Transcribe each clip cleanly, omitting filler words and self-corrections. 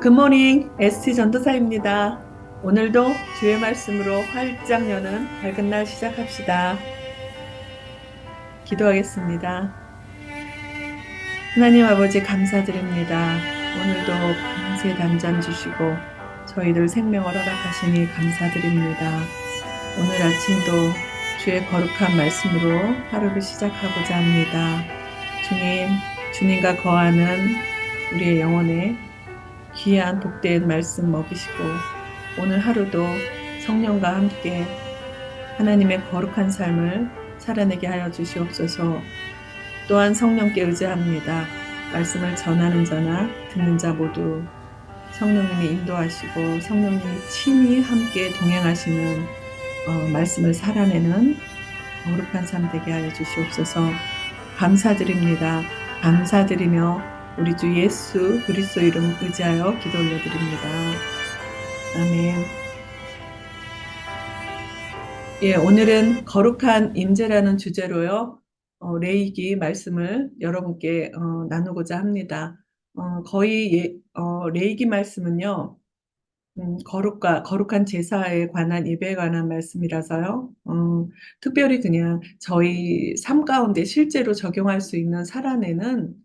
굿모닝, ST 전도사입니다. 오늘도 주의 말씀으로 활짝 여는 밝은 날 시작합시다. 기도하겠습니다. 하나님 아버지 감사드립니다. 오늘도 밤새 잠잠 주시고 저희들 생명을 허락하시니 감사드립니다. 오늘 아침도 주의 거룩한 말씀으로 하루를 시작하고자 합니다. 주님, 주님과 거하는 우리의 영혼에 귀한 복된 말씀 먹이시고 오늘 하루도 성령과 함께 하나님의 거룩한 삶을 살아내게 하여 주시옵소서. 또한 성령께 의지합니다. 말씀을 전하는 자나 듣는 자 모두 성령님이 인도하시고 성령님이 친히 함께 동행하시는 말씀을 살아내는 거룩한 삶 되게 하여 주시옵소서. 감사드립니다. 감사드리며 우리 주 예수 그리스도 이름 의지하여 기도 올려드립니다. 아멘. 예, 오늘은 거룩한 임재라는 주제로요. 레위기 말씀을 여러분께 나누고자 합니다. 레위기 말씀은요. 거룩한 제사에 관한 예배에 관한 말씀이라서요. 특별히 그냥 저희 삶 가운데 실제로 적용할 수 있는 살아내는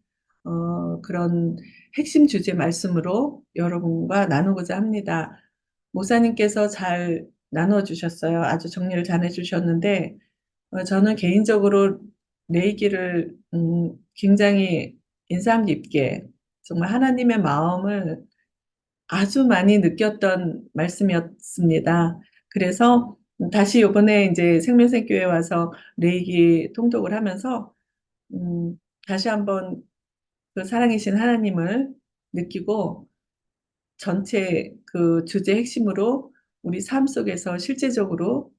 그런 핵심 주제 말씀으로 여러분과 나누고자 합니다. 목사님께서 잘 나눠주셨어요. 아주 정리를 잘 해주셨는데 저는 개인적으로 레이기를 굉장히 인상 깊게 정말 하나님의 마음을 아주 많이 느꼈던 말씀이었습니다. 그래서 다시 요번에 이제 생명샘교회 와서 레이기 통독을 하면서 음, 다시 한번 그 사랑이신 하나님을 느끼고 전체 그 주제 핵심으로 우리 삶 속에서 실제적으로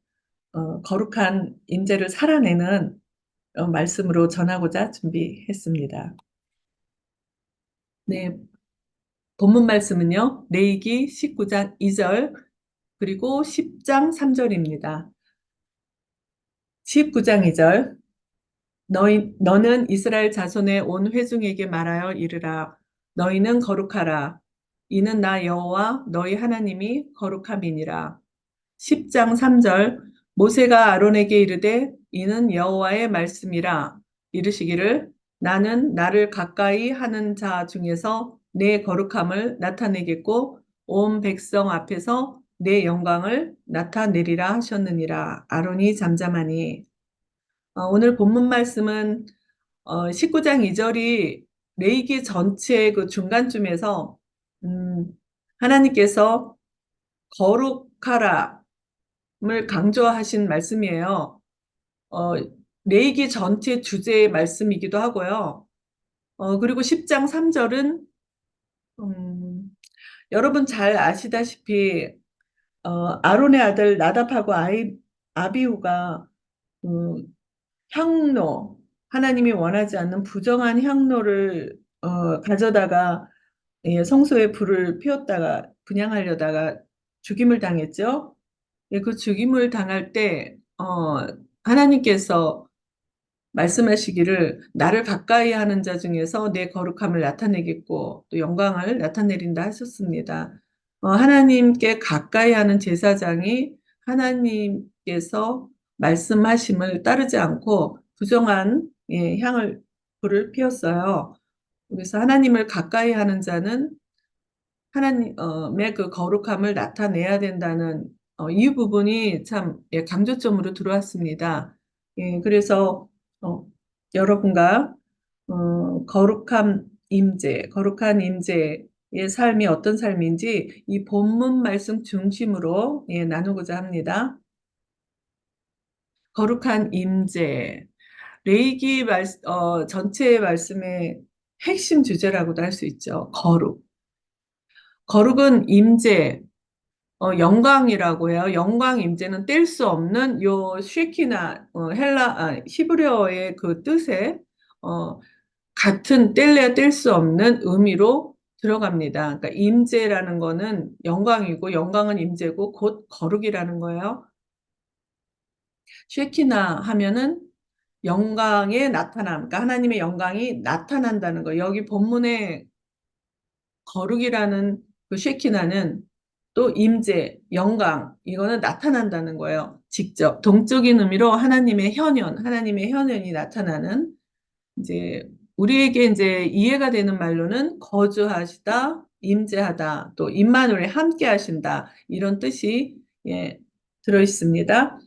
거룩한 임재를 살아내는 말씀으로 전하고자 준비했습니다. 네, 본문 말씀은요. 레위기 19장 2절 그리고 10장 3절입니다. 19장 2절 너는 이스라엘 자손의 온 회중에게 말하여 이르라. 너희는 거룩하라. 이는 나 여호와 너희 하나님이 거룩함이니라. 10장 3절 모세가 아론에게 이르되 이는 여호와의 말씀이라. 이르시기를 나는 나를 가까이 하는 자 중에서 내 거룩함을 나타내겠고 온 백성 앞에서 내 영광을 나타내리라 하셨느니라. 아론이 잠잠하니. 오늘 본문 말씀은 19장 2절이 레위기 전체 그 중간쯤에서 음, 하나님께서 거룩하라를 강조하신 말씀이에요. 어, 레위기 전체 주제의 말씀이기도 하고요. 그리고 10장 3절은 여러분 잘 아시다시피 아론의 아들 나답하고 아비후가 음, 향로, 하나님이 원하지 않는 부정한 향로를 가져다가 성소에 불을 피웠다가 분향하려다가 죽임을 당했죠. 예, 그 죽임을 당할 때 하나님께서 말씀하시기를 나를 가까이 하는 자 중에서 내 거룩함을 나타내겠고 또 영광을 나타내린다 하셨습니다. 하나님께 가까이 하는 제사장이 하나님께서 말씀하심을 따르지 않고 부정한 향을 불을 피웠어요. 그래서 하나님을 가까이 하는 자는 하나님의 그 거룩함을 나타내야 된다는 이 부분이 참 강조점으로 들어왔습니다. 예, 그래서 어, 여러분과 거룩한 임재의 삶이 어떤 삶인지 이 본문 말씀 중심으로 나누고자 합니다. 거룩한 임재, 레위기 전체의 말씀의 핵심 주제라고도 할 수 있죠. 거룩. 거룩은 임재, 영광이라고 해요. 영광 임재는 뗄 수 없는 요 쉐키나 히브리어의 그 뜻에 어, 같은 뗄래야 뗄 수 없는 의미로 들어갑니다. 그러니까 임재라는 거는 영광이고 영광은 임재고 곧 거룩이라는 거예요. 쉐키나 하면은 영광의 나타남, 그러니까 하나님의 영광이 나타난다는 거. 여기 본문에 거룩이라는 그 쉐키나는 또 임재, 영광, 이거는 나타난다는 거예요. 직접. 동적인 의미로 하나님의 현현, 하나님의 현현이 나타나는 이제 우리에게 이제 이해가 되는 말로는 거주하시다, 임재하다, 또 임마누엘 함께 하신다 이런 뜻이 예, 들어 있습니다.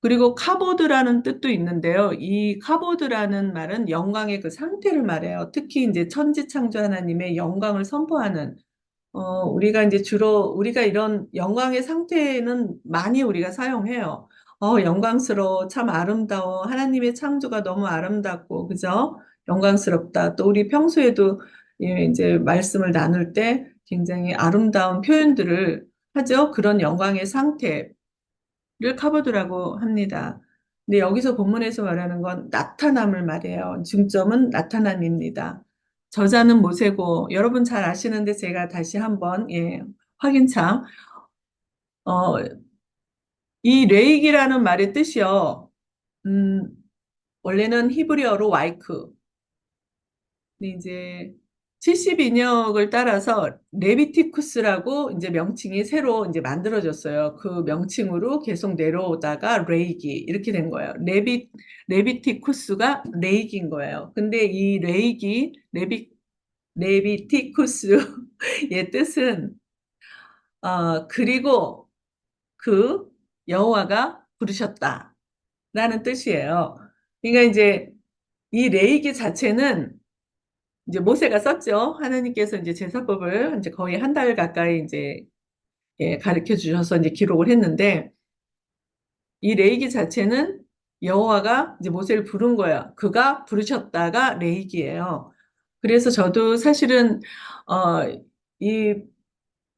그리고 카보드라는 뜻도 있는데요. 이 카보드라는 말은 영광의 그 상태를 말해요. 특히 이제 천지창조 하나님의 영광을 선포하는 우리가 이제 주로 우리가 이런 영광의 상태는 많이 우리가 사용해요. 영광스러워, 참 아름다워, 하나님의 창조가 너무 아름답고, 그죠? 영광스럽다. 또 우리 평소에도 예, 이제 말씀을 나눌 때 굉장히 아름다운 표현들을 하죠. 그런 영광의 상태를 카보드라고 합니다. 근데 여기서 본문에서 말하는 건 나타남을 말해요. 중점은 나타남입니다. 저자는 모세고 여러분 잘 아시는데 제가 다시 한번 예, 확인참 어, 이 레이기라는 말의 뜻이요. 음, 원래는 히브리어로 와이크. 근데 이제 72년을 따라서 레비티쿠스라고 이제 명칭이 새로 이제 만들어졌어요. 그 명칭으로 계속 내려오다가 레이기 이렇게 된 거예요. 레비티쿠스가 레이기인 거예요. 근데 이 레비티쿠스의 뜻은 그리고 그 여호와가 부르셨다라는 뜻이에요. 그러니까 이제 이 레이기 자체는 이제 모세가 썼죠. 하나님께서 이제 제사법을 이제 거의 한 달 가까이 이제 예, 가르쳐 주셔서 이제 기록을 했는데 이 레이기 자체는 여호와가 이제 모세를 부른 거예요. 그가 부르셨다가 레이기예요. 그래서 저도 사실은 이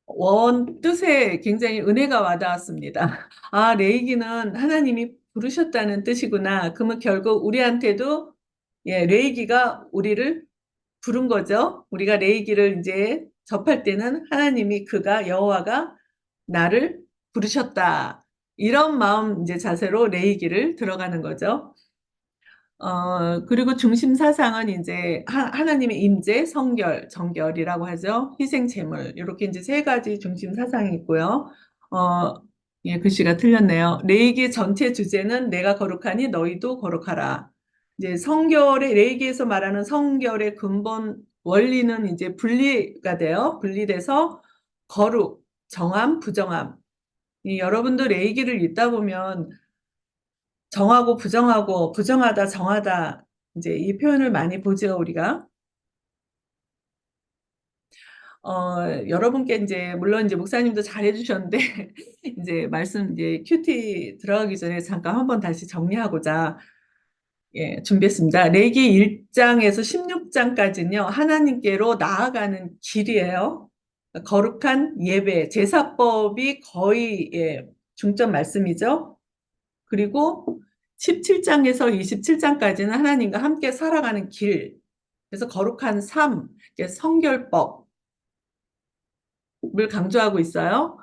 원 뜻에 굉장히 은혜가 와닿았습니다. 아, 레이기는 하나님이 부르셨다는 뜻이구나. 그러면 결국 우리한테도 예, 레이기가 우리를 부른 거죠. 우리가 레이기를 이제 접할 때는 하나님이 그가 여호와가 나를 부르셨다. 이런 마음 이제 자세로 레이기를 들어가는 거죠. 그리고 중심 사상은 이제 하나님의 임재, 성결, 정결이라고 하죠. 희생 제물. 이렇게 이제 세 가지 중심 사상이 있고요. 어, 예, 글씨가 틀렸네요. 레이기 전체 주제는 내가 거룩하니 너희도 거룩하라. 이제 성결의, 레이기에서 말하는 성결의 근본 원리는 이제 분리가 돼요. 분리돼서 거룩, 정함, 부정함. 여러분도 레이기를 읽다 보면 정하고 부정하고 부정하다 정하다 이제 이 표현을 많이 보죠 우리가 여러분께 이제 물론 이제 목사님도 잘해 주셨는데 이제 말씀 이제 큐티 들어가기 전에 잠깐 한번 다시 정리하고자 예, 준비했습니다. 레위기 1장에서 16장까지는요 하나님께로 나아가는 길이에요. 거룩한 예배 제사법이 거의 예, 중점 말씀이죠. 그리고 17장에서 27장까지는 하나님과 함께 살아가는 길, 그래서 거룩한 삶, 성결법을 강조하고 있어요.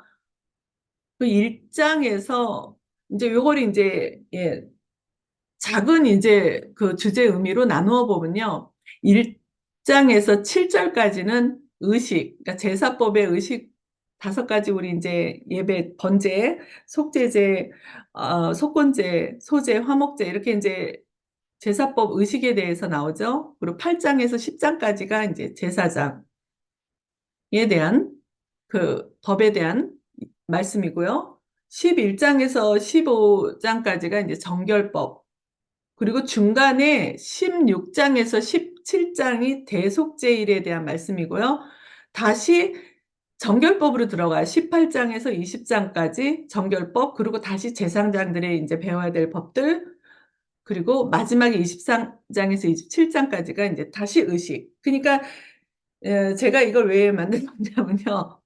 그 1장에서 이제 요걸 이제 예, 작은 이제 그 주제 의미로 나누어 보면요. 1장에서 7절까지는 의식, 그러니까 제사법의 의식 5가지 우리 이제 예배, 번제, 속죄제, 속건제, 소제, 화목제 이렇게 이제 제사법 의식에 대해서 나오죠. 그리고 8장에서 10장까지가 이제 제사장에 대한 그 법에 대한 말씀이고요. 11장에서 15장까지가 이제 정결법. 그리고 중간에 16장에서 17장이 대속제일에 대한 말씀이고요. 다시 정결법으로 들어가요. 18장에서 20장까지 정결법, 그리고 다시 제사장들의 이제 배워야 될 법들, 그리고 마지막에 23장에서 27장까지가 이제 다시 의식. 그러니까 제가 이걸 왜 만들었냐면요.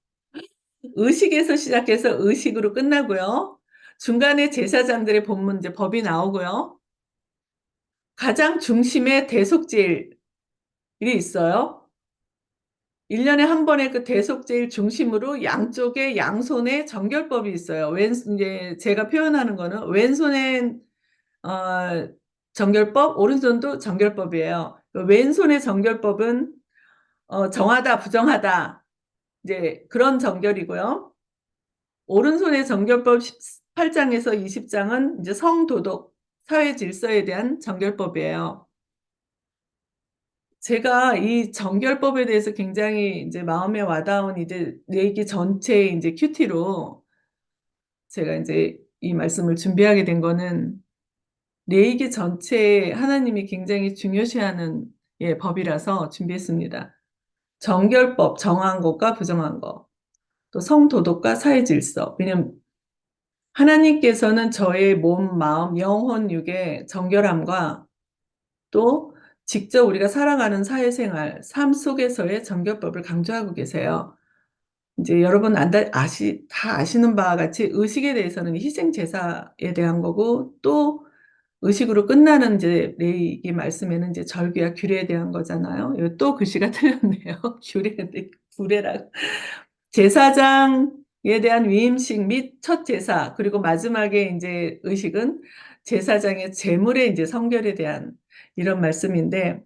의식에서 시작해서 의식으로 끝나고요. 중간에 제사장들의 본문 이제 법이 나오고요. 가장 중심에 대속제일이 있어요. 1년에 한 번의 그 대속제일 중심으로 양쪽에 양손에 정결법이 있어요. 이제 제가 표현하는 거는 왼손엔 정결법, 오른손도 정결법이에요. 왼손의 정결법은 정하다, 부정하다. 이제 그런 정결이고요. 오른손의 정결법 18장에서 20장은 이제 성도덕, 사회 질서에 대한 정결법이에요. 제가 이 정결법에 대해서 굉장히 이제 마음에 와닿은 이제 얘기 전체의 이제 큐티로 제가 이제 이 말씀을 준비하게 된 거는 레이기 전체에 하나님이 굉장히 중요시하는 법이라서 준비했습니다. 정결법, 정한 것과 부정한 것, 또 성도덕과 사회 질서. 왜냐면 하나님께서는 저의 몸, 마음, 영혼, 육의 정결함과 또 직접 우리가 살아가는 사회생활, 삶 속에서의 정결법을 강조하고 계세요. 이제 여러분 다 아시는 바와 같이 의식에 대해서는 희생 제사에 대한 거고 또 의식으로 끝나는 이제 레이기 말씀에는 이제 절기와 규례에 대한 거잖아요. 이거 또 글씨가 틀렸네요. 규례라. 제사장에 대한 위임식 및 첫 제사, 그리고 마지막에 이제 의식은 제사장의 제물의 이제 성결에 대한 이런 말씀인데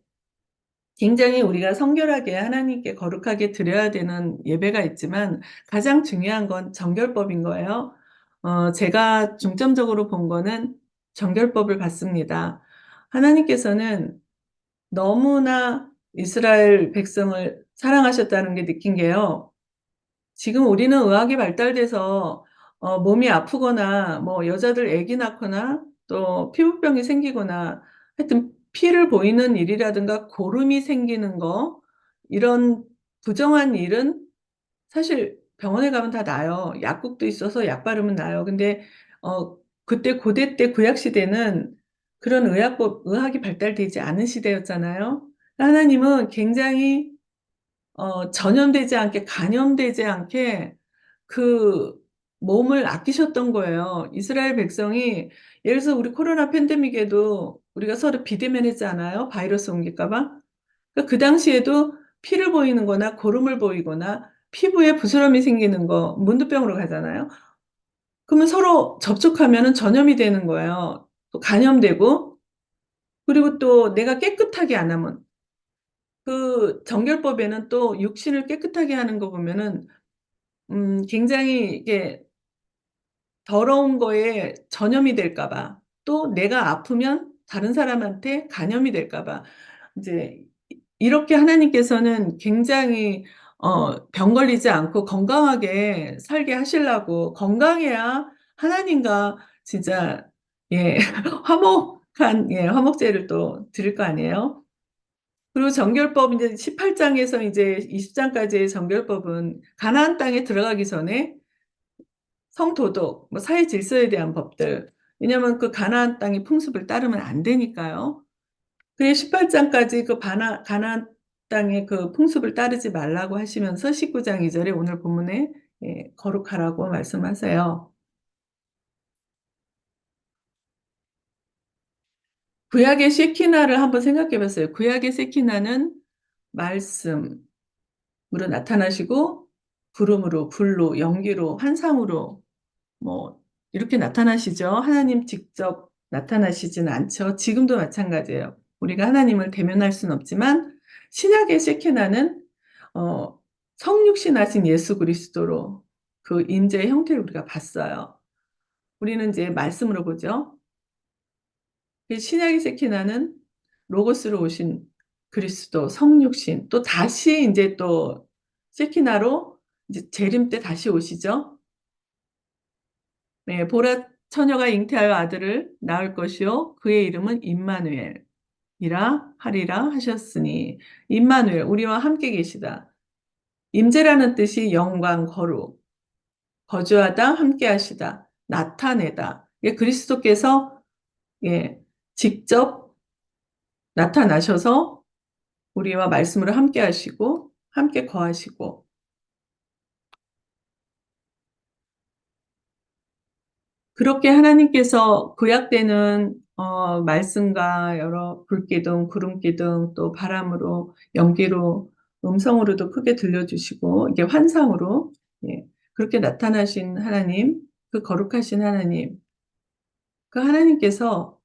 굉장히 우리가 성결하게 하나님께 거룩하게 드려야 되는 예배가 있지만 가장 중요한 건 정결법인 거예요. 제가 중점적으로 본 거는 정결법을 봤습니다. 하나님께서는 너무나 이스라엘 백성을 사랑하셨다는 게 느낀 게요. 지금 우리는 의학이 발달돼서 몸이 아프거나 뭐 여자들 아기 낳거나 또 피부병이 생기거나 하여튼 피를 보이는 일이라든가 고름이 생기는 거 이런 부정한 일은 사실 병원에 가면 다 나아요. 약국도 있어서 약 바르면 나아요. 근데 그때 고대 때 구약 시대는 그런 의학이 발달되지 않은 시대였잖아요. 하나님은 굉장히 전염되지 않게, 감염되지 않게 그 몸을 아끼셨던 거예요. 이스라엘 백성이, 예를 들어서 우리 코로나 팬데믹에도 우리가 서로 비대면 했잖아요. 바이러스 옮길까 봐. 그러니까 그 당시에도 피를 보이는 거나 고름을 보이거나 피부에 부스럼이 생기는 거, 문두병으로 가잖아요. 그러면 서로 접촉하면 전염이 되는 거예요. 또 감염되고, 그리고 또 내가 깨끗하게 안 하면, 그 정결법에는 또 육신을 깨끗하게 하는 거 보면은 굉장히 이게 더러운 거에 전염이 될까 봐, 또 내가 아프면 다른 사람한테 감염이 될까 봐, 이제 이렇게 하나님께서는 굉장히 병 걸리지 않고 건강하게 살게 하시려고 건강해야 하나님과 진짜 예, 화목제를 또 드릴 거 아니에요? 그리고 정결법 이제 18장에서 이제 20장까지의 정결법은 가나안 땅에 들어가기 전에 성도덕, 뭐 사회 질서에 대한 법들. 왜냐하면 그 가나안 땅의 풍습을 따르면 안 되니까요. 그래 18장까지 가나안 땅의 그 풍습을 따르지 말라고 하시면서 19장 2절에 오늘 본문에 거룩하라고 말씀하세요. 구약의 shekinah를 한번 생각해 봤어요. 구약의 shekinah는 말씀으로 나타나시고 구름으로, 불로, 연기로, 환상으로 뭐 이렇게 나타나시죠. 하나님 직접 나타나시지는 않죠. 지금도 마찬가지예요. 우리가 하나님을 대면할 수는 없지만 신약의 세케나는 어, 성육신하신 예수 그리스도로 그 임재의 형태를 우리가 봤어요. 우리는 이제 말씀으로 보죠. 그 신약의 세케나는 로고스로 오신 그리스도 성육신 또 다시 이제 또 세키나로 이제 재림 때 다시 오시죠. 네, 보라 처녀가 잉태하여 아들을 낳을 것이요 그의 이름은 임마누엘이라 하리라 하셨으니 임마누엘 우리와 함께 계시다. 임재라는 뜻이 영광, 거룩, 거주하다, 함께 하시다, 나타내다. 예, 그리스도께서 예, 직접 나타나셔서 우리와 말씀으로 함께 하시고 함께 거하시고 그렇게 하나님께서 구약 때는 말씀과 여러 불기둥, 구름기둥, 또 바람으로, 연기로, 음성으로도 크게 들려주시고 이게 환상으로 예, 그렇게 나타나신 하나님, 그 거룩하신 하나님, 그 하나님께서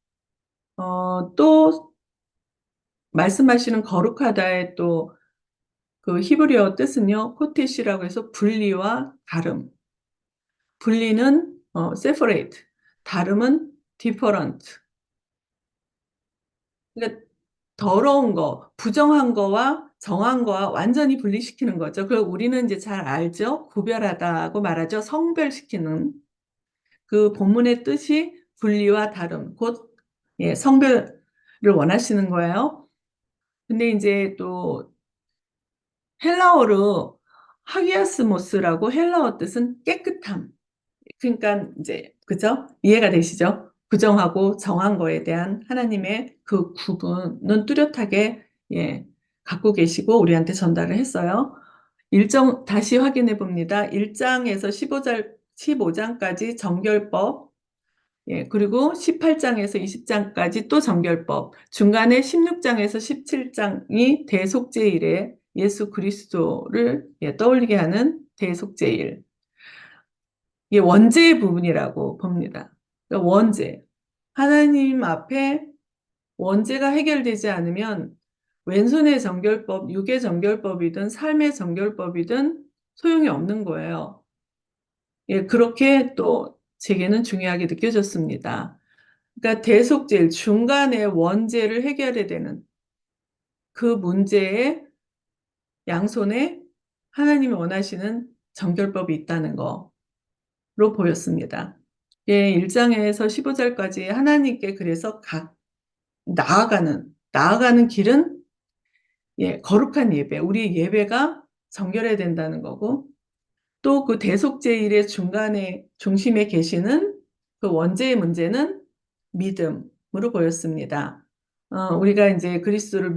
또 말씀하시는 거룩하다의 또 그 히브리어 뜻은요, 코테시라고 해서 분리와 다름. 분리는 separate, 다름은 different. 그러니까 더러운 거, 부정한 거와 정한 거와 완전히 분리시키는 거죠. 그걸 우리는 이제 잘 알죠. 구별하다고 말하죠. 성별시키는 그 본문의 뜻이 분리와 다름, 곧 예, 성별을 원하시는 거예요. 근데 이제 또 헬라어로 하기아스모스라고 헬라어 뜻은 깨끗함. 그러니까 이제 그죠? 이해가 되시죠? 부정하고 정한 거에 대한 하나님의 그 구분은 뚜렷하게 예, 갖고 계시고 우리한테 전달을 했어요. 다시 확인해 봅니다. 1장에서 15장까지 정결법, 예, 그리고 18장에서 20장까지 또 정결법, 중간에 16장에서 17장이 대속죄일에 예수 그리스도를 예, 떠올리게 하는 대속죄일. 이게 원죄의 부분이라고 봅니다. 그러니까 원죄. 하나님 앞에 원죄가 해결되지 않으면 왼손의 정결법, 육의 정결법이든 삶의 정결법이든 소용이 없는 거예요. 예, 그렇게 또 제게는 중요하게 느껴졌습니다. 그러니까 대속죄, 중간에 원죄를 해결해야 되는 그 문제의 양손에 하나님이 원하시는 정결법이 있다는 거로 보였습니다. 예, 1장에서 15절까지 하나님께 그래서 나아가는 길은 예, 거룩한 예배, 우리 예배가 정결해야 된다는 거고, 또 그 대속죄일의 중심에 계시는 그 원죄의 문제는 믿음으로 보였습니다. 우리가 이제 그리스도를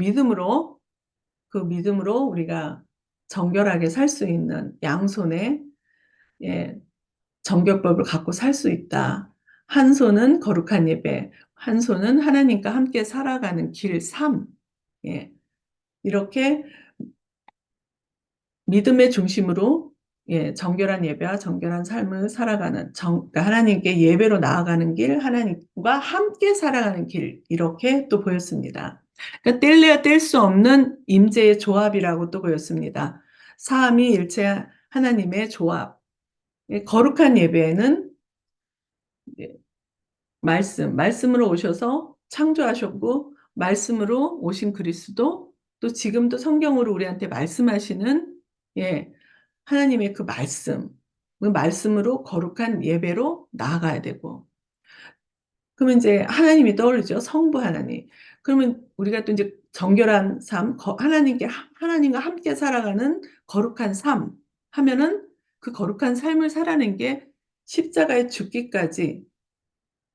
그 믿음으로 우리가 정결하게 살 수 있는 양손에, 예, 정결법을 갖고 살 수 있다. 한 손은 거룩한 예배, 한 손은 하나님과 함께 살아가는 길, 삶. 예, 이렇게 믿음의 중심으로 예, 정결한 예배와 정결한 삶을 살아가는 그러니까 하나님께 예배로 나아가는 길, 하나님과 함께 살아가는 길 이렇게 또 보였습니다. 그러니까 뗄래야 뗄 수 없는 임재의 조합이라고 또 보였습니다. 삼위일체 하나님의 조합. 예, 거룩한 예배에는 예, 말씀으로 오셔서 창조하셨고 말씀으로 오신 그리스도 또 지금도 성경으로 우리한테 말씀하시는 예, 하나님의 그 말씀으로 거룩한 예배로 나아가야 되고, 그러면 이제 하나님이 떠오르죠. 성부 하나님. 그러면 우리가 또 이제 정결한 삶, 하나님과 함께 살아가는 거룩한 삶 하면은 그 거룩한 삶을 살아낸 게 십자가에 죽기까지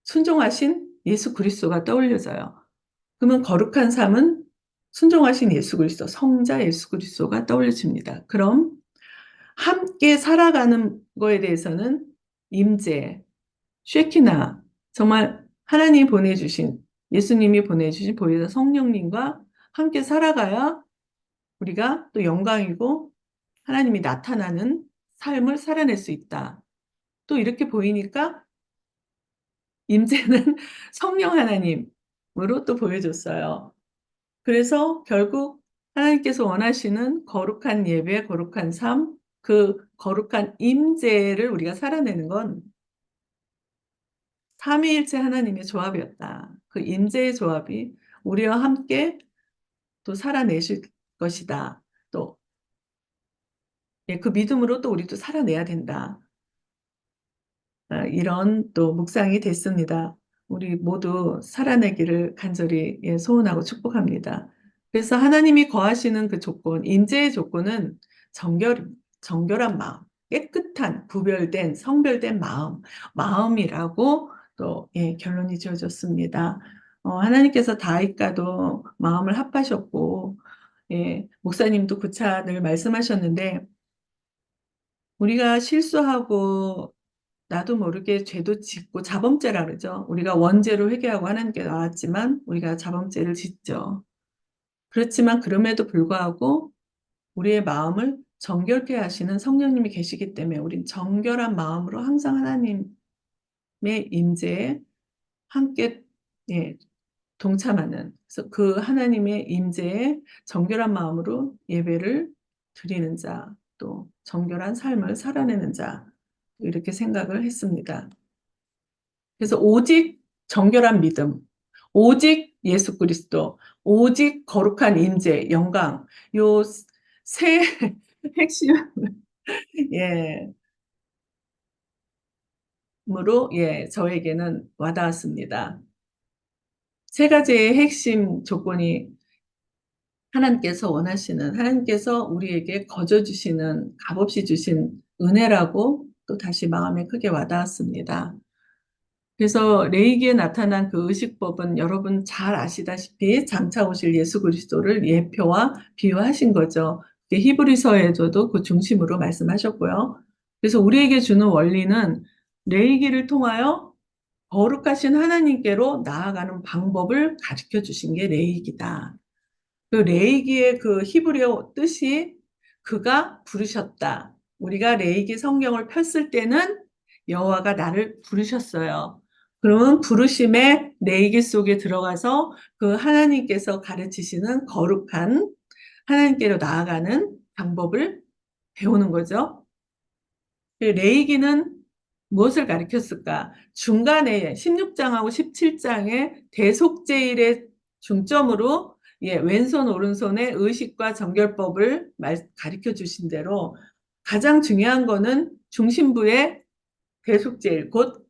순종하신 예수 그리스도가 떠올려져요. 그러면 거룩한 삶은 순종하신 예수 그리스도, 성자 예수 그리스도가 떠올려집니다. 그럼 함께 살아가는 거에 대해서는 임재, 쉐키나, 정말 하나님이 보내주신, 예수님이 보내주신 보혜사 성령님과 함께 살아가야 우리가 또 영광이고 하나님이 나타나는 삶을 살아낼 수 있다. 또 이렇게 보이니까 임재는 성령 하나님으로 또 보여줬어요. 그래서 결국 하나님께서 원하시는 거룩한 예배, 거룩한 삶, 그 거룩한 임재를 우리가 살아내는 건 삼위일체 하나님의 조합이었다. 그 임재의 조합이 우리와 함께 또 살아내실 것이다. 또, 예, 그 믿음으로 또 우리도 살아내야 된다. 이런 또 묵상이 됐습니다. 우리 모두 살아내기를 간절히 예, 소원하고 축복합니다. 그래서 하나님이 거하시는 그 조건, 임재의 조건은 정결한 마음, 깨끗한, 구별된, 성별된 마음이라고 또 예, 결론이 지어졌습니다. 하나님께서 다윗과도 마음을 합하셨고, 예, 목사님도 구차 늘 말씀하셨는데, 우리가 실수하고 나도 모르게 죄도 짓고 자범죄라 그러죠. 우리가 원죄로 회개하고 하나님께 나왔지만 우리가 자범죄를 짓죠. 그렇지만 그럼에도 불구하고 우리의 마음을 정결케 하시는 성령님이 계시기 때문에 우린 정결한 마음으로 항상 하나님의 임재에 함께 예, 동참하는 그래서 그 하나님의 임재에 정결한 마음으로 예배를 드리는 자, 또 정결한 삶을 살아내는 자, 이렇게 생각을 했습니다. 그래서 오직 정결한 믿음, 오직 예수 그리스도, 오직 거룩한 임재, 영광, 요 세 핵심, 예, 으로, 예, 저에게는 와닿았습니다. 세 가지의 핵심 조건이 하나님께서 우리에게 거저 주시는, 값없이 주신 은혜라고 또 다시 마음에 크게 와닿았습니다. 그래서 레이기에 나타난 그 의식법은 여러분 잘 아시다시피 장차 오실 예수 그리스도를 예표와 비유하신 거죠. 히브리서에서도 그 중심으로 말씀하셨고요. 그래서 우리에게 주는 원리는 레이기를 통하여 거룩하신 하나님께로 나아가는 방법을 가르쳐 주신 게 레이기다. 그 레이기의 그 히브리어 뜻이 그가 부르셨다. 우리가 레이기 성경을 폈을 때는 여호와가 나를 부르셨어요. 그러면 부르심의 레이기 속에 들어가서 그 하나님께서 가르치시는 거룩한 하나님께로 나아가는 방법을 배우는 거죠. 레이기는 무엇을 가리켰을까? 중간에 16장하고 17장의 대속제일의 중점으로 왼손 오른손의 의식과 정결법을 가르쳐 주신 대로 가장 중요한 거는 중심부의 대속제일, 곧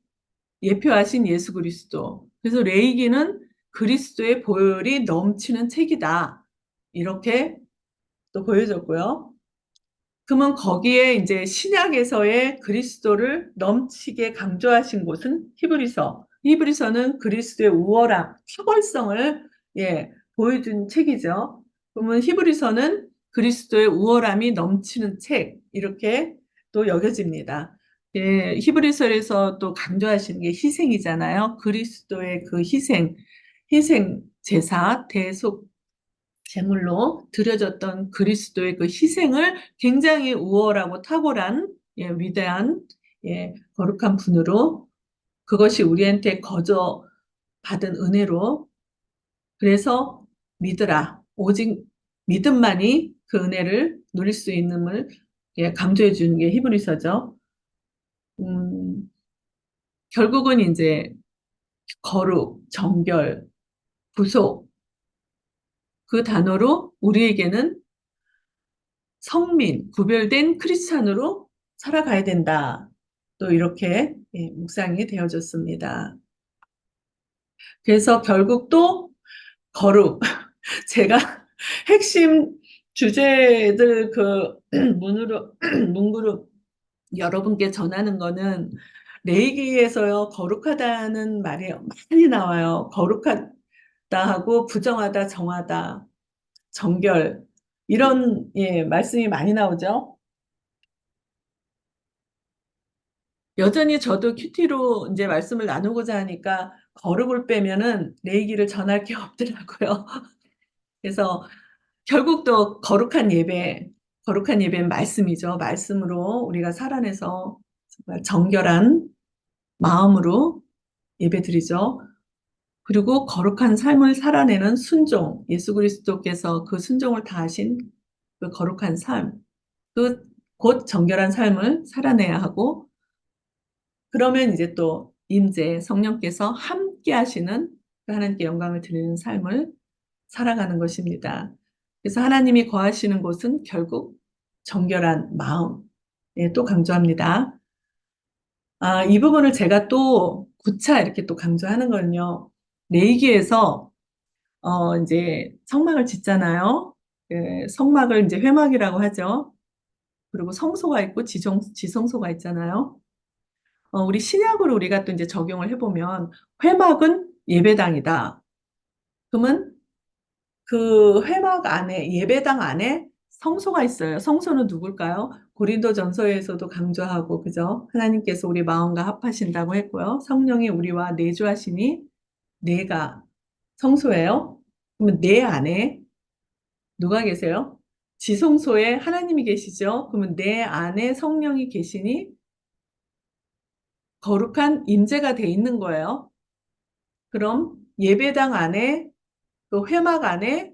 예표하신 예수 그리스도. 그래서 레이기는 그리스도의 보혈이 넘치는 책이다. 이렇게 또 보여줬고요. 그러면 거기에 이제 신약에서의 그리스도를 넘치게 강조하신 곳은 히브리서. 히브리서는 그리스도의 우월함, 탁월성을 보여준 책이죠. 그러면 히브리서는 그리스도의 우월함이 넘치는 책 이렇게 또 여겨집니다. 히브리서에서 또 강조하시는 게 희생이잖아요. 그리스도의 그 희생 제사, 대속 제물로 드려졌던 그리스도의 그 희생을 굉장히 우월하고 탁월한 위대한 거룩한 분으로 그것이 우리한테 거저 받은 은혜로 그래서 믿으라 오직 믿음만이 그 은혜를 누릴 수 있음을 강조해 주는 게 히브리서죠. 음, 결국은 이제 거룩, 정결, 구속 그 단어로 우리에게는 성민, 구별된 크리스찬으로 살아가야 된다. 또 이렇게 묵상이 되어졌습니다. 그래서 결국 또 거룩. 제가 핵심 주제들 그 문구로 여러분께 전하는 거는 레이기에서요, 거룩하다는 말이 많이 나와요. 거룩하다 하고 부정하다, 정하다, 정결. 이런, 말씀이 많이 나오죠. 여전히 저도 큐티로 이제 말씀을 나누고자 하니까 거룩을 빼면은 레이기를 전할 게 없더라고요. 그래서 결국 또 거룩한 예배는 말씀이죠. 말씀으로 우리가 살아내서 정말 정결한 마음으로 예배드리죠. 그리고 거룩한 삶을 살아내는 순종, 예수 그리스도께서 그 순종을 다하신 그 거룩한 삶, 그 곧 정결한 삶을 살아내야 하고 그러면 이제 또 임재 성령께서 함께 하시는 그 하나님께 영광을 드리는 삶을 살아가는 것입니다. 그래서 하나님이 거하시는 곳은 결국 정결한 마음. 또 강조합니다. 이 부분을 제가 또 구차 이렇게 또 강조하는 거는요. 레이기에서 이제 성막을 짓잖아요. 성막을 이제 회막이라고 하죠. 그리고 성소가 있고 지성소가 있잖아요. 우리 신약으로 우리가 또 이제 적용을 해보면 회막은 예배당이다. 그러면 그 회막 안에 예배당 안에 성소가 있어요. 성소는 누굴까요? 고린도전서에서도 강조하고 그죠? 하나님께서 우리 마음과 합하신다고 했고요. 성령이 우리와 내주하시니 내가 성소예요. 그러면 내 안에 누가 계세요? 지성소에 하나님이 계시죠? 그러면 내 안에 성령이 계시니 거룩한 임재가 돼 있는 거예요. 그럼 예배당 안에 또 회막 안에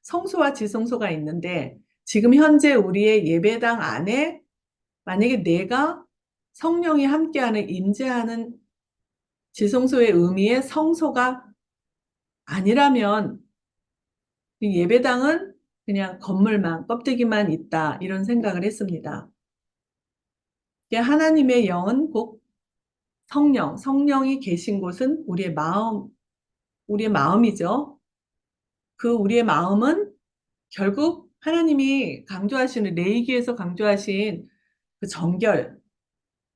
성소와 지성소가 있는데 지금 현재 우리의 예배당 안에 만약에 내가 성령이 함께하는 임재하는 지성소의 의미의 성소가 아니라면 그 예배당은 그냥 건물만, 껍데기만 있다, 이런 생각을 했습니다. 하나님의 영은 곧 성령이 계신 곳은 우리의 마음이죠. 그 우리의 마음은 결국 하나님이 강조하시는, 레위기에서 강조하신 그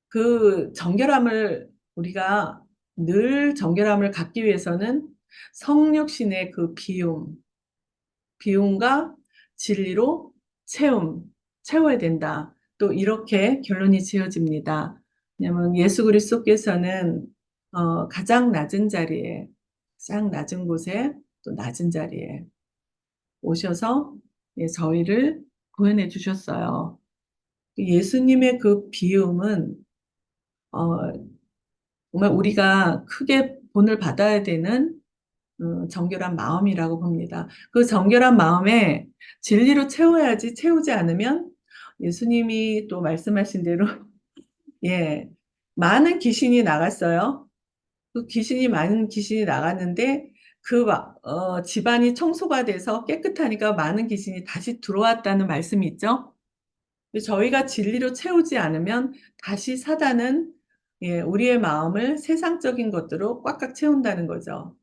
그 정결함을 우리가 늘 정결함을 갖기 위해서는 성육신의 그 비움과 진리로 채워야 된다. 또 이렇게 결론이 지어집니다. 왜냐하면 예수 그리스도께서는 가장 낮은 곳에 또 낮은 자리에 오셔서 저희를 구원해 주셨어요. 예수님의 그 비움은 어, 정말 우리가 크게 본을 받아야 되는 정결한 마음이라고 봅니다. 그 정결한 마음에 진리로 채워야지, 채우지 않으면 예수님이 또 말씀하신 대로 예, 많은 귀신이 나갔어요. 많은 귀신이 나갔는데 집안이 청소가 돼서 깨끗하니까 많은 귀신이 다시 들어왔다는 말씀이 있죠. 저희가 진리로 채우지 않으면 다시 사단은 우리의 마음을 세상적인 것들로 꽉꽉 채운다는 거죠.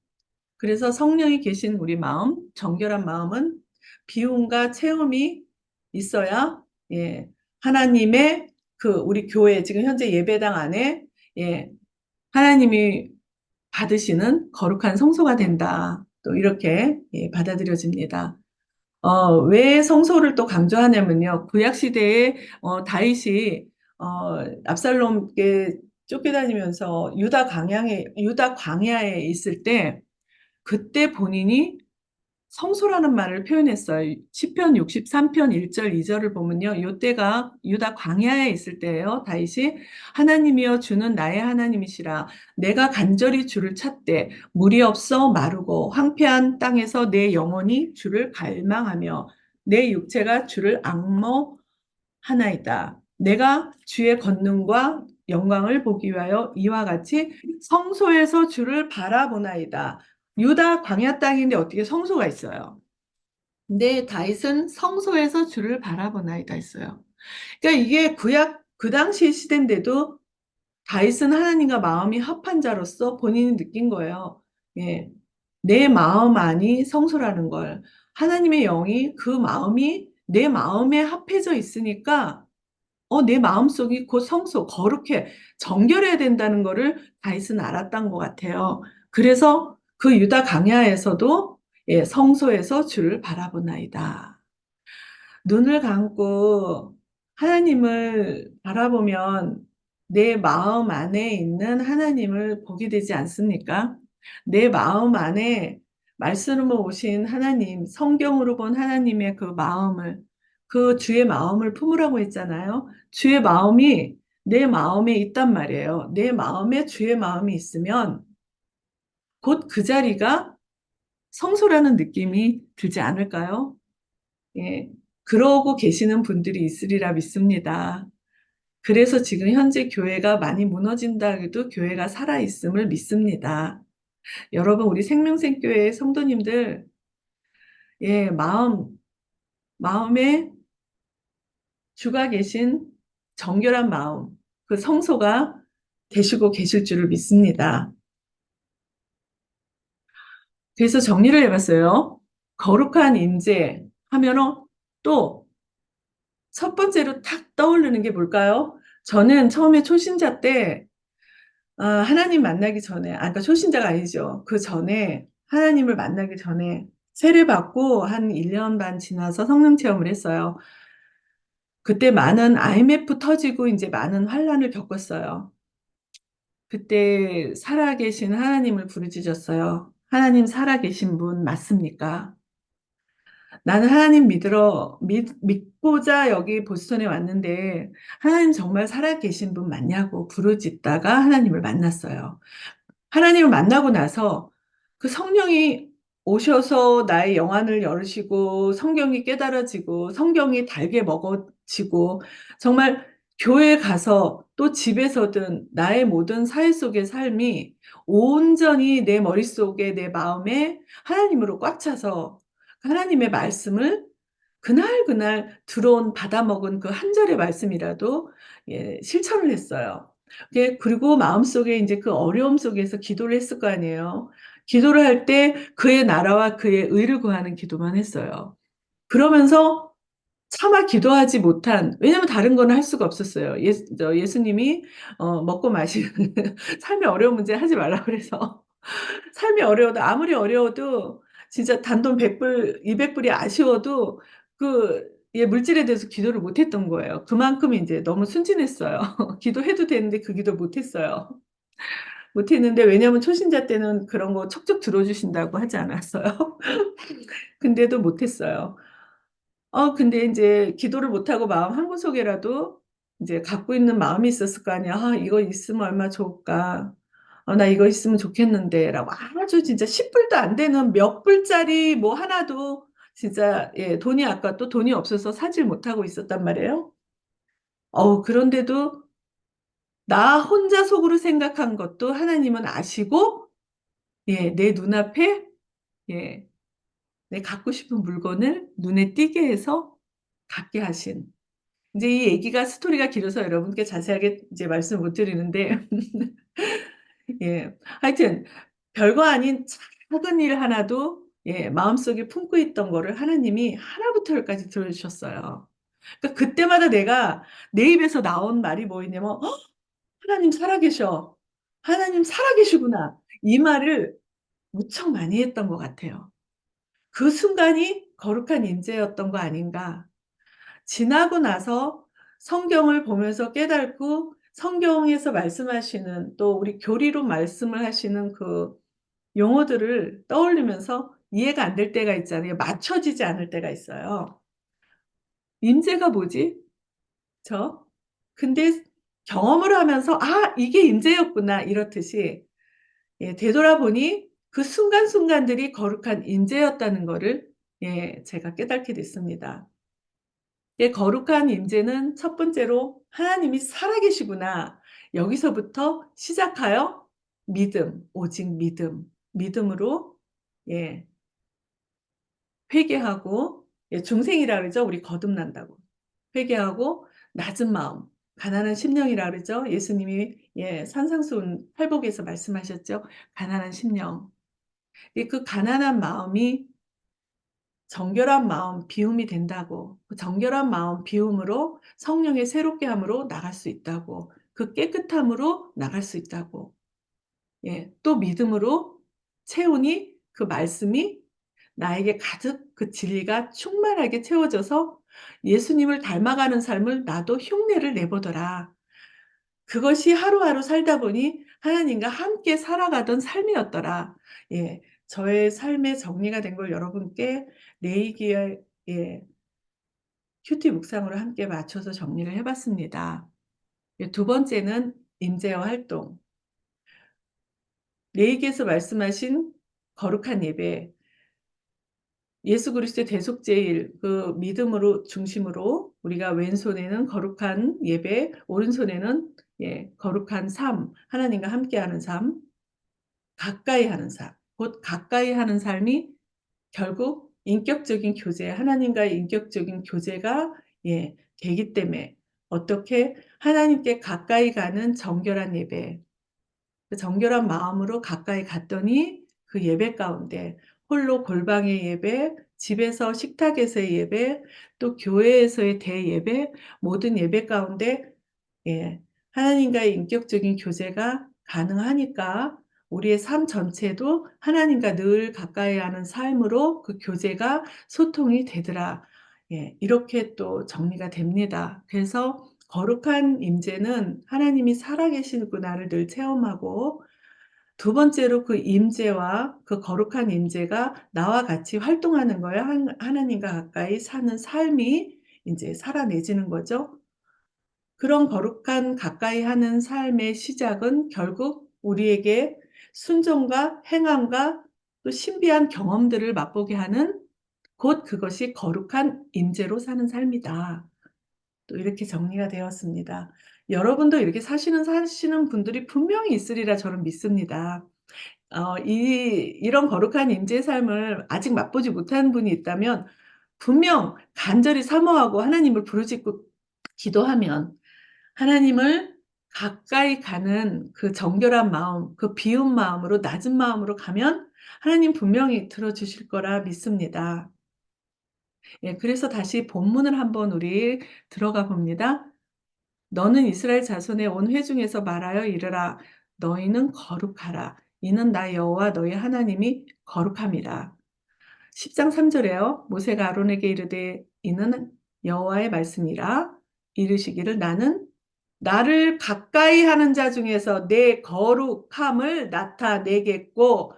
그래서 성령이 계신 우리 마음, 정결한 마음은 비움과 체험이 있어야, 하나님의 우리 교회, 지금 현재 예배당 안에, 예, 하나님이 받으시는 거룩한 성소가 된다. 또 이렇게, 받아들여집니다. 왜 성소를 또 강조하냐면요. 구약 시대에, 다윗이, 압살롬께 쫓겨다니면서 유다 광야에 있을 때, 그때 본인이 성소라는 말을 표현했어요. 시편 63편 1절 2절을 보면요. 이때가 유다 광야에 있을 때예요. 다윗이 하나님이여 주는 나의 하나님이시라. 내가 간절히 주를 찾되 물이 없어 마르고 황폐한 땅에서 내 영혼이 주를 갈망하며 내 육체가 주를 앙모하나이다. 내가 주의 권능과 영광을 보기 위하여 이와 같이 성소에서 주를 바라보나이다. 유다 광야 땅인데 어떻게 성소가 있어요? 근데 다윗은 성소에서 주를 바라보나이다 했어요. 그러니까 이게 그 당시 시대인데도 다윗은 하나님과 마음이 합한 자로서 본인이 느낀 거예요. 예. 내 마음 안이 성소라는 걸. 하나님의 영이 그 마음이 내 마음에 합해져 있으니까 내 마음속이 곧 성소, 거룩해, 정결해야 된다는 거를 다윗은 알았던 것 같아요. 그래서 그 유다 광야에서도 성소에서 주를 바라보나이다. 눈을 감고 하나님을 바라보면 내 마음 안에 있는 하나님을 보게 되지 않습니까? 내 마음 안에 말씀으로 오신 하나님, 성경으로 본 하나님의 그 주의 마음을 품으라고 했잖아요. 주의 마음이 내 마음에 있단 말이에요. 내 마음에 주의 마음이 있으면 곧 그 자리가 성소라는 느낌이 들지 않을까요? 예, 그러고 계시는 분들이 있으리라 믿습니다. 그래서 지금 현재 교회가 많이 무너진다 해도 교회가 살아있음을 믿습니다. 여러분, 우리 생명샘교회 성도님들, 마음에 주가 계신 정결한 마음, 그 성소가 되시고 계실 줄을 믿습니다. 그래서 정리를 해봤어요. 거룩한 임재 하면은 또 첫 번째로 탁 떠오르는 게 뭘까요? 저는 처음에 초신자 때, 하나님 만나기 전에, 그러니까 초신자가 아니죠. 그 전에, 하나님을 만나기 전에 세례받고 한 1년 반 지나서 성령 체험을 했어요. 그때 많은 IMF 터지고 이제 많은 환란을 겪었어요. 그때 살아계신 하나님을 부르짖었어요. 하나님 살아계신 분 맞습니까? 나는 하나님 믿고자 여기 보스턴에 왔는데, 하나님 정말 살아계신 분 맞냐고 부르짖다가 하나님을 만났어요. 하나님을 만나고 나서 그 성령이 오셔서 나의 영안을 열으시고 성경이 깨달아지고 성경이 달게 먹어지고 정말 교회 가서 또 집에서든 나의 모든 사회 속의 삶이 온전히 내 머릿속에 내 마음에 하나님으로 꽉 차서 하나님의 말씀을 그날 들어온 받아먹은 그 한 절의 말씀이라도 실천을 했어요. 그리고 마음속에 이제 그 어려움 속에서 기도를 했을 거 아니에요. 기도를 할 때 그의 나라와 그의 의를 구하는 기도만 했어요. 그러면서 차마 기도하지 못한, 왜냐면 다른 거는 할 수가 없었어요. 예수님이 먹고 마시는 삶의 어려운 문제 하지 말라 그래서 삶이 어려워도 아무리 어려워도 진짜 단돈 100불, 200불이 아쉬워도 물질에 대해서 기도를 못 했던 거예요. 그만큼 이제 너무 순진했어요. 기도해도 되는데 그 기도 못 했어요. 못 했는데 왜냐면 초신자 때는 그런 거 척척 들어주신다고 하지 않았어요. 근데도 못 했어요. 근데 인제 기도를 못 하고 마음 한구석에라도 인제 갖고 있는 마음이 있었을 거 아니야. '아 이거 있으면 얼마나 좋을까. 나 이거 있으면 좋겠는데.'라고 아주 진짜 10불도 안 되는 몇 불짜리 뭐 하나도 진짜 돈이 아까 또 돈이 없어서 사질 못하고 있었단 말이에요. 그런데도 나 혼자 속으로 생각한 것도 하나님은 아시고 내 눈앞에 예 내 갖고 싶은 물건을 눈에 띄게 해서 갖게 하신, 이제 이 얘기가 스토리가 길어서 여러분께 자세하게 이제 말씀을 못 드리는데 하여튼 별거 아닌 작은 일 하나도 마음속에 품고 있던 거를 하나님이 하나부터 열까지 들어 주셨어요. 그러니까 그때마다 내가 내 입에서 나온 말이 뭐였냐면 하나님 살아계셔. 하나님 살아계시구나.' 이 말을 무척 많이 했던 것 같아요. 그 순간이 거룩한 임재였던 거 아닌가. 지나고 나서 성경을 보면서 깨닫고 성경에서 말씀하시는 또 우리 교리로 말씀을 하시는 그 용어들을 떠올리면서 이해가 안 될 때가 있잖아요. 맞춰지지 않을 때가 있어요. '임재가 뭐지? 저?' 근데 경험을 하면서 '아 이게 임재였구나.' 이렇듯이 되돌아보니 그 순간순간들이 거룩한 임재였다는 거를 제가 깨닫게 됐습니다. 거룩한 임재는 첫 번째로 '하나님이 살아계시구나.' 여기서부터 시작하여 믿음, 오직 믿음, 믿음으로 예 회개하고, 중생이라 그러죠. 우리 거듭난다고. 회개하고 낮은 마음, 가난한 심령이라 그러죠. 예수님이 산상수훈 팔복에서 말씀하셨죠. 가난한 심령. 그 가난한 마음이 정결한 마음 비움이 된다고. 그 정결한 마음 비움으로 성령의 새롭게 함으로 나갈 수 있다고. 그 깨끗함으로 나갈 수 있다고. 또 믿음으로 채우니 그 말씀이 나에게 가득 그 진리가 충만하게 채워져서 예수님을 닮아가는 삶을 나도 흉내를 내보더라. 그것이 하루하루 살다 보니 하나님과 함께 살아가던 삶이었더라. 저의 삶의 정리가 된 걸 여러분께 레이기의 큐티 묵상으로 함께 맞춰서 정리를 해 봤습니다. 두 번째는 임재와 활동. 레이기에서 말씀하신 거룩한 예배, 예수 그리스도의 대속제일 그 믿음으로 중심으로 우리가 왼손에는 거룩한 예배, 오른손에는 거룩한 삶, 하나님과 함께하는 삶, 가까이 하는 삶. 곧 가까이 하는 삶이 결국 인격적인 교제, 하나님과의 인격적인 교제가 되기 때문에 어떻게 하나님께 가까이 가는 정결한 예배, 그 정결한 마음으로 가까이 갔더니 그 예배 가운데 홀로 골방의 예배, 집에서 식탁에서의 예배, 또 교회에서의 대예배, 모든 예배 가운데 하나님과의 인격적인 교제가 가능하니까 우리의 삶 전체도 하나님과 늘 가까이 하는 삶으로 그 교제가 소통이 되더라. 이렇게 또 정리가 됩니다. 그래서 거룩한 임재는 하나님이 살아계시구나를 늘 체험하고, 두 번째로 그 임재와 그 거룩한 임재가 나와 같이 활동하는 거예요. 하나님과 가까이 사는 삶이 인제 살아내지는 거죠. 그런 거룩한 가까이 하는 삶의 시작은 결국 우리에게 순종과 행함과 또 신비한 경험들을 맛보게 하는 곧 그것이 거룩한 임재로 사는 삶이다. 또 이렇게 정리가 되었습니다. 여러분도 이렇게 사시는 분들이 분명히 있으리라 저는 믿습니다. 이런 거룩한 임재의 삶을 아직 맛보지 못한 분이 있다면 분명 간절히 사모하고 하나님을 부르짖고 기도하면 하나님을 가까이 가는 그 정결한 마음, 그 비운 마음으로 낮은 마음으로 가면 하나님 분명히 들어주실 거라 믿습니다. 예, 그래서 다시 본문을 한번 우리 들어가 봅니다. 너는 이스라엘 자손의 온 회중에서 말하여 이르라. 너희는 거룩하라. 이는 나 여호와 너희 하나님이 거룩함이라. 10장 3절에요. 모세가 아론에게 이르되 이는 여호와의 말씀이라. 이르시기를 나는 나를 가까이 하는 자 중에서 내 거룩함을 나타내겠고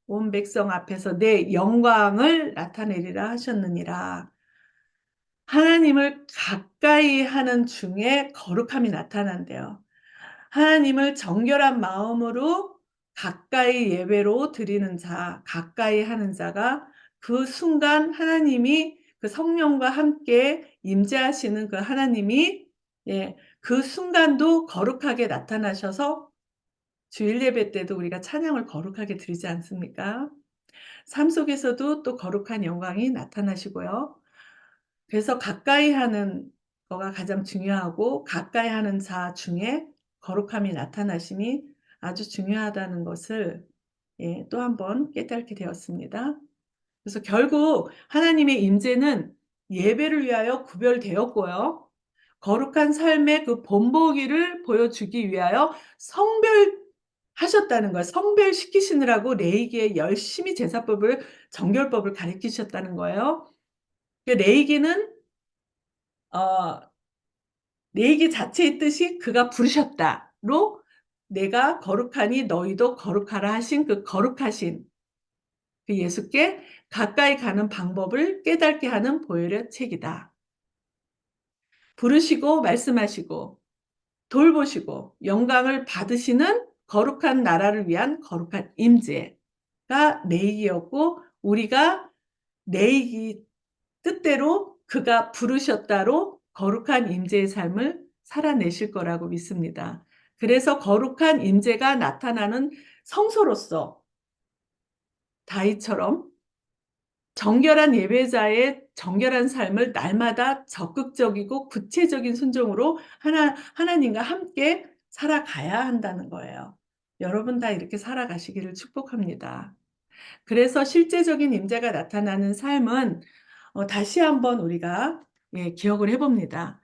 온 백성 앞에서 내 영광을 나타내리라 하셨느니라. 하나님을 가까이 하는 중에 거룩함이 나타난대요. 하나님을 정결한 마음으로 가까이 예배로 드리는 자, 가까이 하는 자가 그 순간 하나님이 그 성령과 함께 임재하시는 그 하나님이 예, 그 순간도 거룩하게 나타나셔서 주일 예배 때도 우리가 찬양을 거룩하게 드리지 않습니까? 삶 속에서도 또 거룩한 영광이 나타나시고요. 그래서 가까이 하는 거가 가장 중요하고 가까이 하는 자 중에 거룩함이 나타나심이 아주 중요하다는 것을 예, 또 한 번 깨닫게 되었습니다. 그래서 결국 하나님의 임재는 예배를 위하여 구별되었고요. 거룩한 삶의 그 본보기를 보여주기 위하여 성별하셨다는 거예요. 성별시키시느라고 레위기에 열심히 제사법을 정결법을 가르치셨다는 거예요. 레위기는 어, 레위기 자체의 뜻이 그가 부르셨다로 내가 거룩하니 너희도 거룩하라 하신 그 거룩하신 그 예수께 가까이 가는 방법을 깨닫게 하는 보혈의 책이다. 부르시고 말씀하시고 돌보시고 영광을 받으시는 거룩한 나라를 위한 거룩한 임재가 레위기였고 우리가 레위기 뜻대로 그가 부르셨다로 거룩한 임재의 삶을 살아내실 거라고 믿습니다. 그래서 거룩한 임재가 나타나는 성소로서 다윗처럼 정결한 예배자의 정결한 삶을 날마다 적극적이고 구체적인 순종으로 하나님과 함께 살아가야 한다는 거예요. 여러분 다 이렇게 살아가시기를 축복합니다. 그래서 실제적인 임재가 나타나는 삶은 다시 한번 우리가 예, 기억을 해봅니다.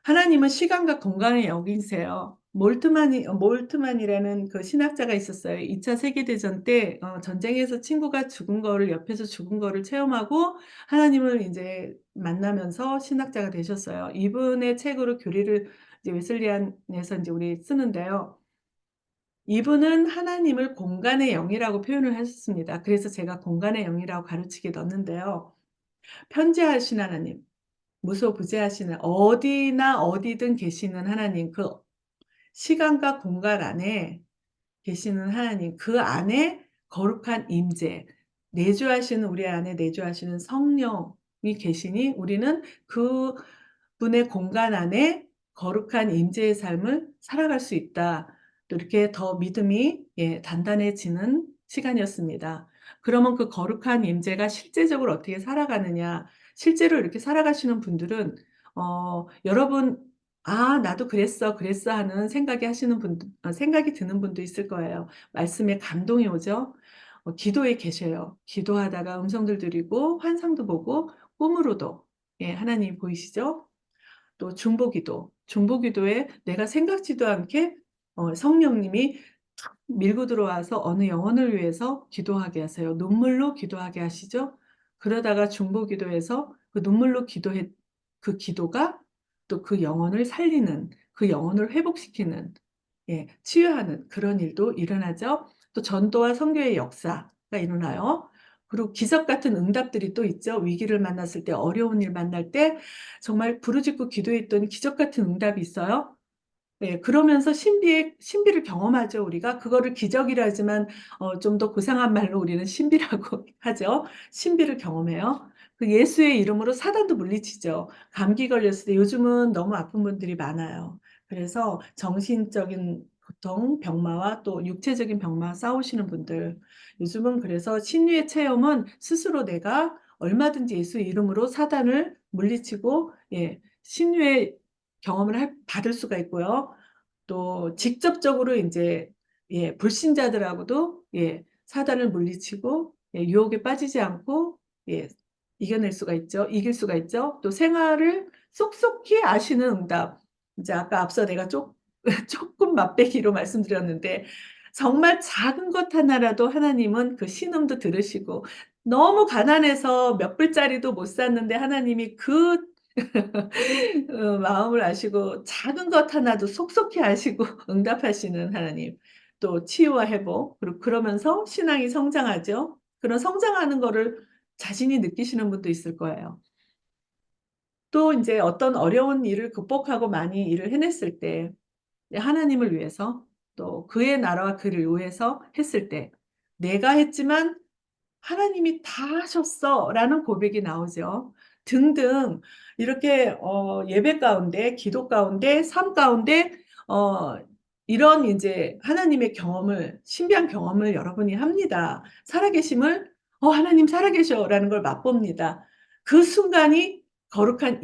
하나님은 시간과 공간을 여기세요. 몰트만이라는 그 신학자가 있었어요. 2차 세계대전 때 전쟁에서 친구가 죽은 거를 옆에서 죽은 거를 체험하고 하나님을 이제 만나면서 신학자가 되셨어요. 이분의 책으로 교리를 이제 웨슬리안에서 이제 우리 쓰는데요. 이분은 하나님을 공간의 영이라고 표현을 하셨습니다. 그래서 제가 공간의 영이라고 가르치게 넣었는데요. 편재하신 하나님, 무소부재하시는 어디나 어디든 계시는 하나님, 그 시간과 공간 안에 계시는 하나님, 그 안에 거룩한 임재, 내주하시는 우리 안에 내주하시는 성령이 계시니 우리는 그 분의 공간 안에 거룩한 임재의 삶을 살아갈 수 있다. 또 이렇게 더 믿음이 예, 단단해지는 시간이었습니다. 그러면 그 거룩한 임재가 실제적으로 어떻게 살아가느냐? 실제로 이렇게 살아가시는 분들은 여러분 나도 그랬어 하는 생각이 드는 분도 있을 거예요. 말씀에 감동이 오죠. 기도에 계셔요. 기도하다가 음성들 드리고 환상도 보고 꿈으로도 예, 하나님 보이시죠? 또 중보기도에 내가 생각지도 않게 성령님이 탁 밀고 들어와서 어느 영혼을 위해서 기도하게 하세요. 눈물로 기도하게 하시죠. 그러다가 중보기도에서 그 눈물로 기도해 그 기도가 또 그 영혼을 살리는 그 영혼을 회복시키는 예, 치유하는 그런 일도 일어나죠. 또 전도와 선교의 역사가 일어나요. 그리고 기적 같은 응답들이 또 있죠. 위기를 만났을 때, 어려운 일 만날 때 정말 부르짖고 기도했더니 기적 같은 응답이 있어요. 예, 그러면서 신비를 경험하죠, 우리가. 그거를 기적이라 하지만, 좀 더 고상한 말로 우리는 신비라고 하죠. 신비를 경험해요. 그 예수의 이름으로 사단도 물리치죠. 감기 걸렸을 때 요즘은 너무 아픈 분들이 많아요. 그래서 정신적인 고통, 병마와 또 육체적인 병마 싸우시는 분들. 요즘은 그래서 신유의 체험은 스스로 내가 얼마든지 예수의 이름으로 사단을 물리치고, 예, 신유의 경험을 받을 수가 있고요. 또 직접적으로 이제 예, 불신자들하고도 예, 사단을 물리치고 예, 유혹에 빠지지 않고 예, 이겨낼 수가 있죠. 이길 수가 있죠. 또 생활을 쏙쏙히 아시는 응답. 이제 아까 앞서 내가 조금 맛배기로 말씀드렸는데 정말 작은 것 하나라도 하나님은 그 신음도 들으시고 너무 가난해서 몇 불짜리도 못 샀는데 하나님이 그 마음을 아시고 작은 것 하나도 속속히 아시고 응답하시는 하나님. 또 치유와 회복. 그리고 그러면서 신앙이 성장하죠. 그런 성장하는 거를 자신이 느끼시는 분도 있을 거예요. 또 이제 어떤 어려운 일을 극복하고 많이 일을 해냈을 때 하나님을 위해서 또 그의 나라와 그를 위해서 했을 때 내가 했지만 하나님이 다 하셨어라는 고백이 나오죠. 등등 이렇게 예배 가운데, 기도 가운데, 삶 가운데 어, 이런 이제 하나님의 경험을 신비한 경험을 여러분이 합니다. 살아계심을 하나님 살아계셔라는 걸 맛봅니다. 그 순간이 거룩한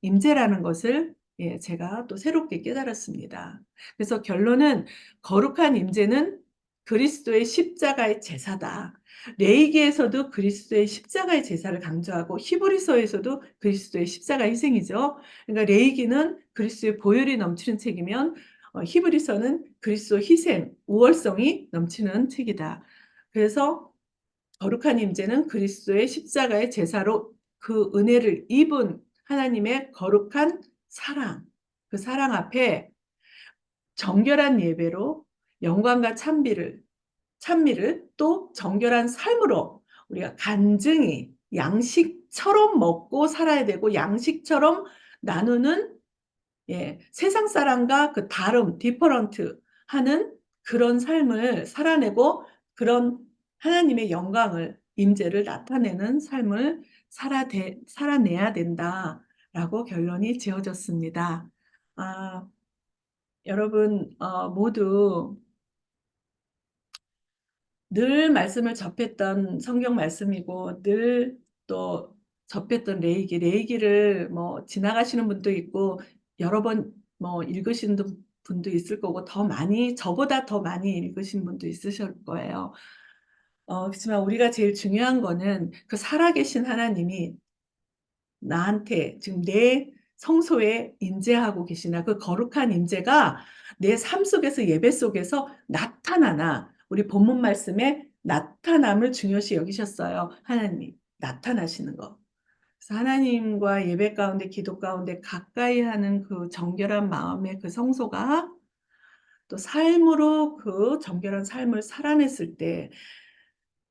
임재라는 것을 예, 제가 또 새롭게 깨달았습니다. 그래서 결론은 거룩한 임재는 그리스도의 십자가의 제사다. 레이기에서도 그리스도의 십자가의 제사를 강조하고 히브리서에서도 그리스도의 십자가 희생이죠. 그러니까 레이기는 그리스도의 보혈이 넘치는 책이면 히브리서는 그리스도 희생, 우월성이 넘치는 책이다. 그래서 거룩한 임재는 그리스도의 십자가의 제사로 그 은혜를 입은 하나님의 거룩한 사랑, 그 사랑 앞에 정결한 예배로 영광과 찬미를 또 정결한 삶으로 우리가 간증히 양식처럼 먹고 살아야 되고 양식처럼 나누는 예, 세상 사람과 그 다름, 디퍼런트 하는 그런 삶을 살아내고 그런 하나님의 영광을, 임재를 나타내는 삶을 살아내야 된다라고 결론이 지어졌습니다. 아, 여러분, 모두 늘 말씀을 접했던 성경 말씀이고 늘 또 접했던 레이기를 뭐 지나가시는 분도 있고 여러 번 뭐 읽으신 분도 있을 거고 더 많이 저보다 더 많이 읽으신 분도 있으실 거예요. 그렇지만 우리가 제일 중요한 거는 그 살아계신 하나님이 나한테 지금 내 성소에 임재하고 계시나 그 거룩한 임재가 내 삶 속에서 예배 속에서 나타나나 우리 본문 말씀에 나타남을 중요시 여기셨어요. 하나님 나타나시는 거. 그래서 하나님과 예배 가운데 기도 가운데 가까이 하는 그 정결한 마음의 그 성소가 또 삶으로 그 정결한 삶을 살아냈을 때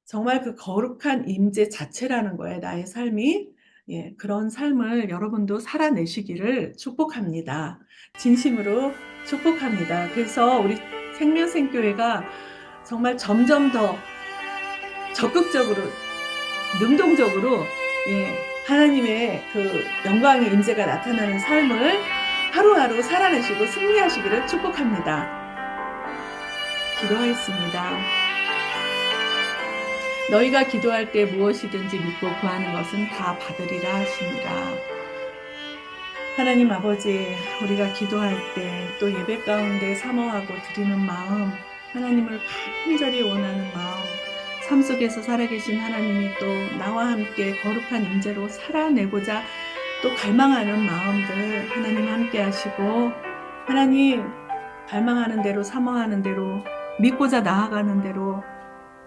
정말 그 거룩한 임재 자체라는 거예요. 나의 삶이. 예, 그런 삶을 여러분도 살아내시기를 축복합니다. 진심으로 축복합니다. 그래서 우리 생명생교회가 정말 점점 더 적극적으로, 능동적으로 예, 하나님의 그 영광의 임재가 나타나는 삶을 하루하루 살아내시고 승리하시기를 축복합니다. 기도하겠습니다. 너희가 기도할 때 무엇이든지 믿고 구하는 것은 다 받으리라 하시니라. 하나님 아버지, 우리가 기도할 때 또 예배 가운데 사모하고 드리는 마음, 하나님을 간절히 원하는 마음, 삶 속에서 살아계신 하나님이 또 나와 함께 거룩한 임재로 살아내고자 또 갈망하는 마음들 하나님 함께 하시고 하나님 갈망하는 대로 사모하는 대로 믿고자 나아가는 대로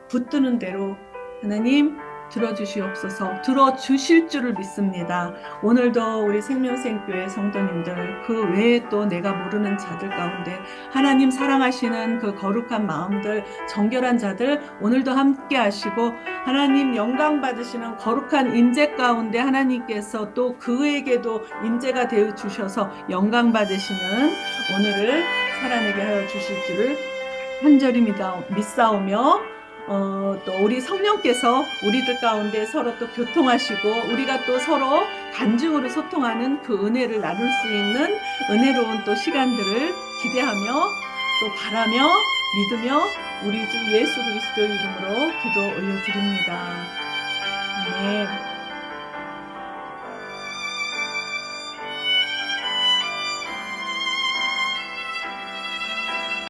붙드는 대로 하나님 들어주시옵소서. 들어주실 줄을 믿습니다. 오늘도 우리 생명생교회 성도님들 그 외에 또 내가 모르는 자들 가운데 하나님 사랑하시는 그 거룩한 마음들, 정결한 자들 오늘도 함께 하시고 하나님 영광 받으시는 거룩한 임재 가운데 하나님께서 또 그에게도 임재가 되어 주셔서 영광 받으시는 오늘을 살아내게 하여 주실 줄을 간절히 믿사오며 또 우리 성령께서 우리들 가운데 서로 또 교통하시고 우리가 또 서로 간증으로 소통하는 그 은혜를 나눌 수 있는 은혜로운 또 시간들을 기대하며 또 바라며 믿으며 우리 주 예수 그리스도 이름으로 기도 올려드립니다. 아멘.